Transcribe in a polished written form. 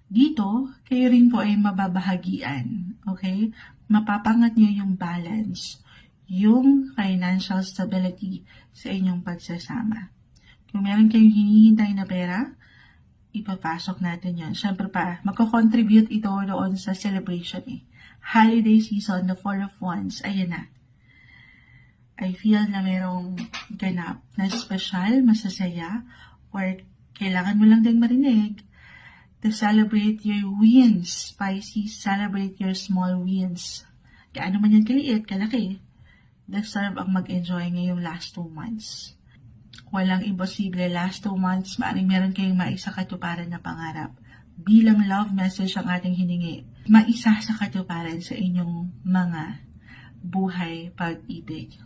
Dito, kayo rin po ay mababahagian. Okay? Mapapangat nyo yung balance, yung financial stability sa inyong pagsasama. Kung meron kayong hinihintay na pera, ipapasok natin yon. Siyempre pa, magko-contribute ito doon sa celebration Holiday season, the Four of Wands, ayan na. I feel na merong ganap na special, masasaya, or kailangan mo lang din marinig to celebrate your wins. Pisces, celebrate your small wins. Kaano man yan kaliit, kalaki. Deserve ang mag-enjoy ngayong last 2 months. Walang imposible last 2 months, maaaring meron kayong maisa katuparan na pangarap. Bilang love message ang ating hiningi, maisa sa katuparan sa inyong mga buhay pag-ibig.